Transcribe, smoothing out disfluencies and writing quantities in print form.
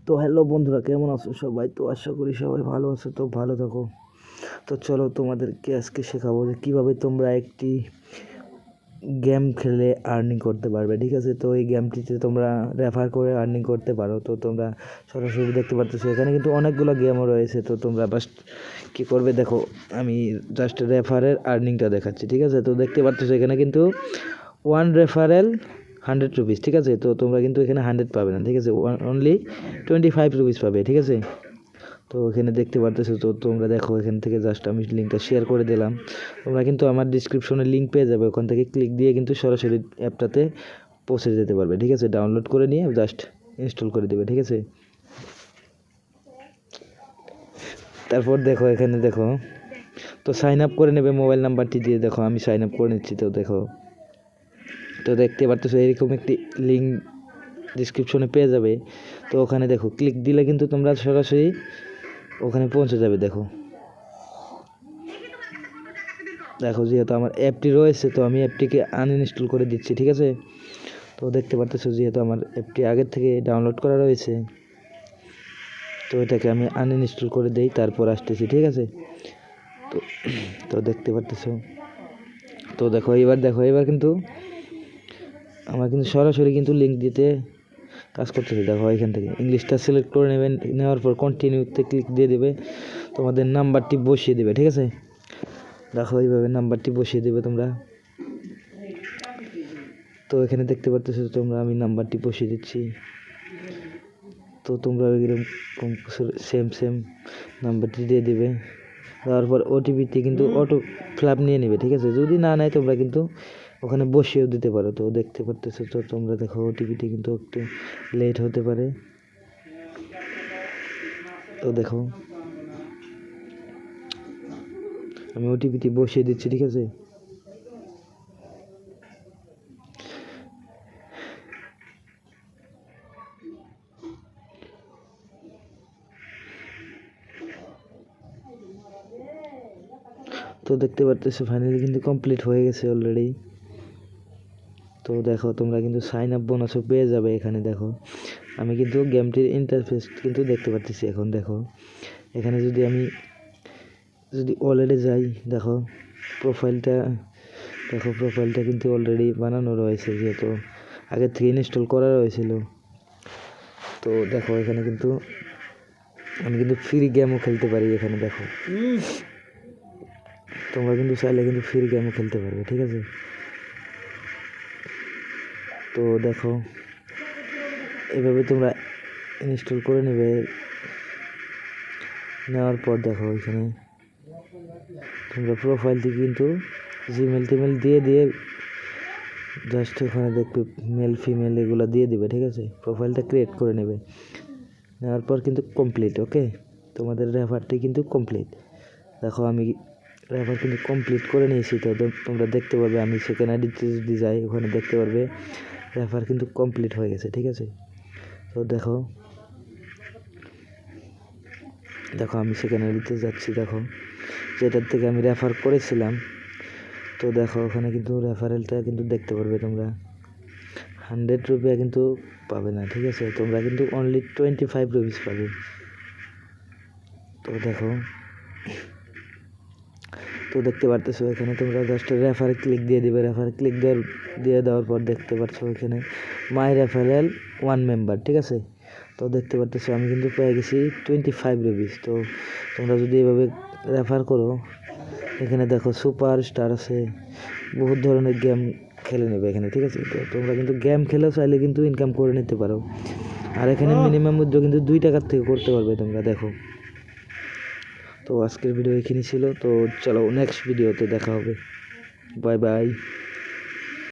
তো হ্যালো বন্ধুরা, কেমন আছো সবাই? তো আশা করি সবাই ভালো আছো। তো ভালো থাকো। তো চলো তোমাদেরকে আজকে শেখাবো যে কীভাবে তোমরা একটি গেম খেলে আর্নিং করতে পারবে। ঠিক আছে, তো এই গেমটিতে তোমরা রেফার করে আর্নিং করতে পারো। তো তোমরা সরাসরি দেখতে পারতেছো এখানে কিন্তু অনেকগুলো গেমও রয়েছে। তো তোমরা বাস কী করবে দেখো, আমি জাস্ট রেফারের আর্নিংটা দেখাচ্ছি। ঠিক আছে, তো দেখতে পারতেছো এখানে কিন্তু 1 রেফারেল 100 রুপিস। ঠিক আছে, তো তোমরা কিন্তু এখানে 100 পাবে না। ঠিক আছে, অনলি 25 রুপিস পাবে। ঠিক আছে, তো এখানে দেখতে পারতেছো। তো তোমরা দেখো এখান থেকে জাস্ট আমি লিঙ্কটা শেয়ার করে দিলাম। তোমরা কিন্তু আমার ডিসক্রিপশনে লিঙ্ক পেয়ে যাবে, ওখান থেকে ক্লিক দিয়ে কিন্তু সরাসরি অ্যাপটাতে পৌঁছে যেতে পারবে। ঠিক আছে, ডাউনলোড করে নিয়ে জাস্ট ইনস্টল করে দেবে। ঠিক আছে, তারপর দেখো এখানে দেখো, তো সাইন আপ করে নেবে মোবাইল নাম্বারটি দিয়ে। দেখো আমি সাইন আপ করে নিচ্ছি। তো দেখো, তো দেখতে পারতেছো এরকম একটি লিঙ্ক ডিসক্রিপশনে পেয়ে যাবে। তো ওখানে দেখো ক্লিক দিলে কিন্তু তোমরা সরাসরি ওখানে পৌঁছে যাবে। দেখো দেখো যেহেতু আমার অ্যাপটি রয়েছে, তো আমি অ্যাপটিকে আনইনস্টল করে দিচ্ছি। ঠিক আছে, তো দেখতে পারতেছো যেহেতু আমার অ্যাপটি আগের থেকে ডাউনলোড করা রয়েছে, তো এটাকে আমি আনইনস্টল করে দেই, তারপর আসতেছি। ঠিক আছে, তো তো দেখতে পারতেছো। তো দেখো এবার কিন্তু আমার কিন্তু সরাসরি কিন্তু লিঙ্ক দিতে কাজ করতেছে। দেখো এখান থেকে ইংলিশটা সিলেক্ট করে নেবেন, নেওয়ার পর কন্টিনিউতে ক্লিক দিয়ে দেবে, তোমাদের নাম্বারটি বসিয়ে দেবে। ঠিক আছে, দেখো এইভাবে নাম্বারটি বসিয়ে দেবে তোমরা। তো এখানে দেখতে পারতেছো তোমরা, আমি নাম্বারটি বসিয়ে দিচ্ছি। তো তোমরা এরকম সেম নাম্বারটি দিয়ে দেবে। দেওয়ার পর ওটিপিটি কিন্তু অটো ফ্ল্যাপ নিয়ে নেবে। ঠিক আছে, যদি না নেয় তোমরা কিন্তু ওখানে বসিয়েও দিতে পারো। তো দেখতে পারতেছো, তো তোমরা দেখো ওটিপিটি কিন্তু একটু লেট হতে পারে। তো দেখো আমি ওটিপিটি বসিয়ে দিচ্ছি। ঠিক আছে, তো দেখতে পারতেছো ফাইনালি কিন্তু কমপ্লিট হয়ে গেছে অলরেডি। তো দেখো তোমরা কিন্তু সাইন আপ বোনাসও পেয়ে যাবে। এখানে দেখো আমি কিন্তু গেমটির ইন্টারফেস কিন্তু দেখতে পারতেছি। এখন দেখো এখানে আমি যদি ওয়ালেটে যাই, দেখো প্রোফাইলটা কিন্তু অলরেডি বানানো রয়েছে, যেহেতু আগের থেকে ইনস্টল করা রয়েছিল। তো দেখো এখানে কিন্তু আমি কিন্তু ফ্রি গেমও খেলতে পারি। এখানে দেখো তোমরা কিন্তু চাইলে কিন্তু ফ্রি গেমও খেলতে পারবে। ঠিক আছে, তো দেখো এভাবে তোমরা ইনস্টল করে নেবে। নেওয়ার পর দেখো এখানে তোমরা প্রোফাইলটি কিন্তু জিমেল টিমেল দিয়ে জাস্ট ওখানে দেখবে মেল ফিমেল এগুলো দিয়ে দিবে। ঠিক আছে, প্রোফাইলটা ক্রিয়েট করে নেবে। নেওয়ার পর কিন্তু কমপ্লিট। ওকে, তোমাদের রেফারটি কিন্তু কমপ্লিট। দেখো আমি রেফার কিন্তু কমপ্লিট করে নিয়েছি। তো তোমরা দেখতে পারবে, আমি সেকেন্ড আইডিতে যদি যাই ওখানে দেখতে পারবে রেফার কিন্তু কমপ্লিট হয়ে গেছে। ঠিক আছে, তো দেখো আমি সেকেন্ড আইডিতে যাচ্ছি। দেখো যেটার থেকে আমি রেফার করেছিলাম, তো দেখো ওখানে কিন্তু রেফারেলটা কিন্তু দেখতে পারবে তোমরা 100 রুপিয়া কিন্তু পাবে না। ঠিক আছে, তোমরা কিন্তু অনলি 25 রুপিস পাবে। তো দেখো, তো দেখতে পারতেছো এখানে তোমরা জাস্ট রেফারে ক্লিক দিয়ে দিবে। রেফারে ক্লিক দিয়ে দেওয়ার পর দেখতে পাচ্ছ এখানে মাই রেফারেল 1 মেম্বার। ঠিক আছে, তো দেখতে পারতেছো আমি কিন্তু পেয়ে গেছি 25 রুপিস। তো তোমরা যদি এভাবে রেফার করো, এখানে দেখো সুপার স্টার আছে, বহুত ধরনের গেম খেলে নেবে এখানে। ঠিক আছে, তো তোমরা কিন্তু গেম খেলেও চাইলে কিন্তু ইনকাম করে নিতে পারো। আর এখানে মিনিমাম উইথড্র কিন্তু 2 টাকার থেকে করতে পারবে তোমরা। দেখো, তো আজকের ভিডিও এখানেই ছিল। তো চলো নেক্সট ভিডিওতে দেখা হবে। Bye bye.